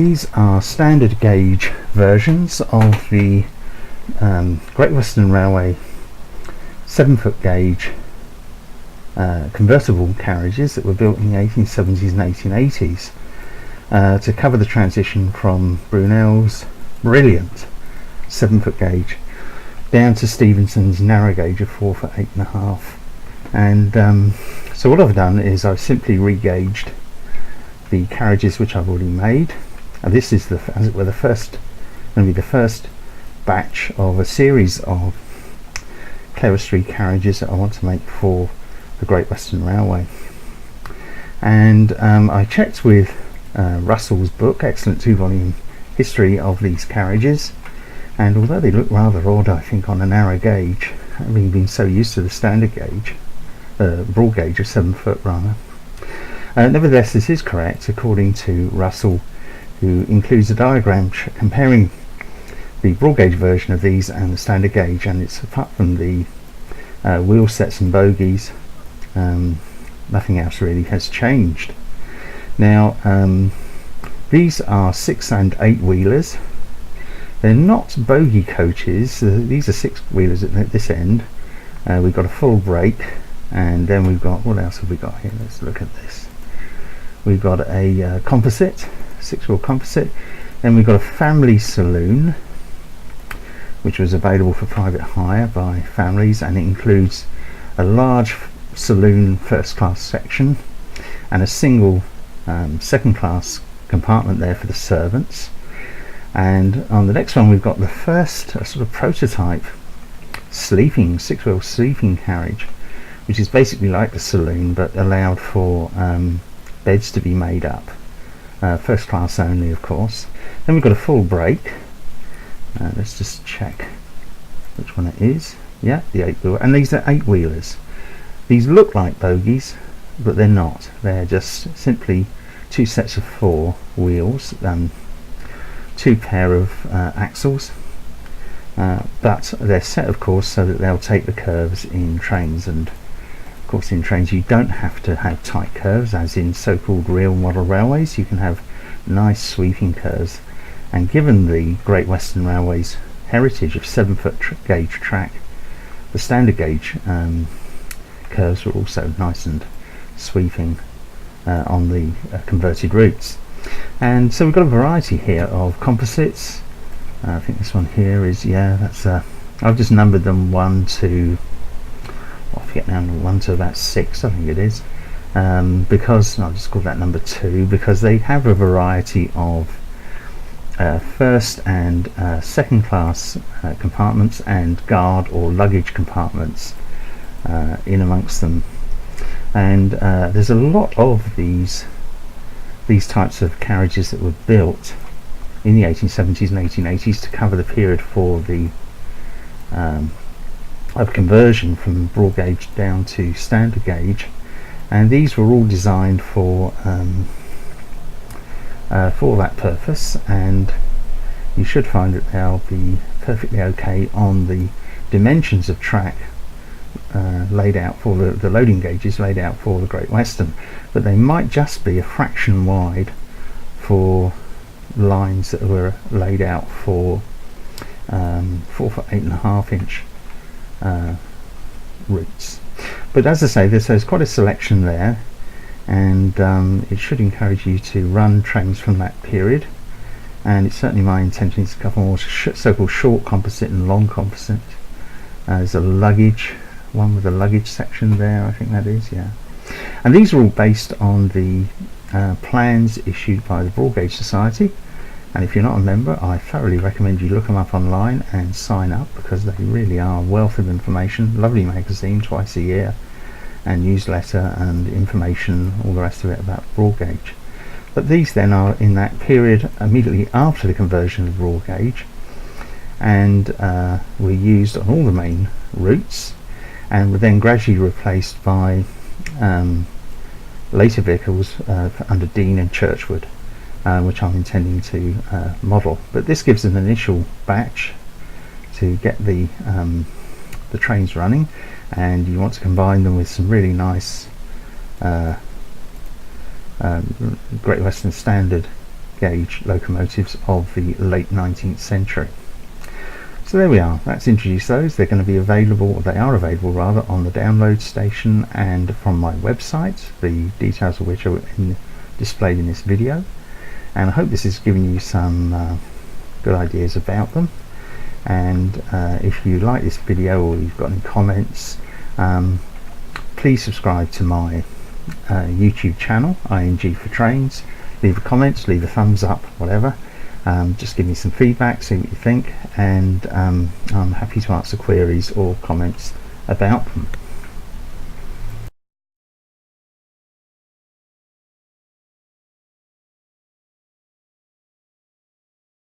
These are standard gauge versions of the Great Western Railway 7-foot gauge convertible carriages that were built in the 1870s and 1880s to cover the transition from Brunel's brilliant 7-foot gauge down to Stephenson's narrow gauge of 4 foot 8.5. And so what I've done is I've simply regauged the carriages which I've already made, and this is as it were the first batch of a series of Clerestory carriages that I want to make for the Great Western Railway. And I checked with Russell's book, excellent 2-volume history of these carriages, and although they look rather odd, I think, on a narrow gauge, having been so used to the standard gauge, broad gauge of 7 foot rather, nevertheless this is correct according to Russell, who includes a diagram comparing the broad gauge version of these and the standard gauge, and it's apart from the wheel sets and bogies, nothing else really has changed. Now these are 6 and 8 wheelers. They're not bogie coaches. These are 6 wheelers at this end. We've got a full brake, and then we've got, what else have we got here? Let's look at this. We've got a composite, 6-wheel composite. Then we've got a family saloon, which was available for private hire by families, and it includes a large saloon first class section and a single second class compartment there for the servants. And on the next one we've got the first sort of prototype sleeping 6-wheel sleeping carriage, which is basically like the saloon but allowed for beds to be made up, first class only of course. Then we've got a full brake. Let's just check which one it is. Yeah, the 8-wheel, and these are 8 wheelers. These look like bogies, but they're not. They're just simply 2 sets of 4 wheels, 2 pair of axles, but they're set of course so that they'll take the curves in trains, and of course in trains you don't have to have tight curves as in so-called real model railways. You can have nice sweeping curves, and given the Great Western Railway's heritage of 7-foot gauge track, the standard gauge curves were also nice and sweeping on the converted routes. And so we've got a variety here of composites. I think this one here is, yeah, that's I've just numbered them 1 to, I forget now, 1 to about 6 I think it is, because I'll just call that number 2 because they have a variety of first and second class compartments and guard or luggage compartments in amongst them. And there's a lot of these types of carriages that were built in the 1870s and 1880s to cover the period for the of conversion from broad gauge down to standard gauge, and these were all designed for that purpose, and you should find that they'll be perfectly okay on the dimensions of track laid out for the loading gauges laid out for the Great Western, but they might just be a fraction wide for lines that were laid out for 4 foot 8.5 inch routes. But as I say, there's quite a selection there, and it should encourage you to run trains from that period, and it's certainly my intention to cover more so-called short composite and long composite. There's a luggage one with a luggage section there, I think that is, yeah. And these are all based on the plans issued by the Broad Gauge Society, and if you're not a member I thoroughly recommend you look them up online and sign up, because they really are a wealth of information. Lovely magazine twice a year, and newsletter and information, all the rest of it about broad gauge. But these then are in that period immediately after the conversion of broad gauge, and were used on all the main routes, and were then gradually replaced by later vehicles under Dean and Churchwood, which I'm intending to model. But this gives an initial batch to get the trains running, and you want to combine them with some really nice Great Western Standard gauge locomotives of the late 19th century. So there we are, that's introduced those. They're going to be available, or they are available rather, on the download station and from my website, the details of which are displayed in this video. And I hope this has given you some good ideas about them. And if you like this video or you've got any comments, please subscribe to my YouTube channel, ING for Trainz. Leave a comment, leave a thumbs up, whatever. Just give me some feedback, see what you think, and I'm happy to answer queries or comments about them.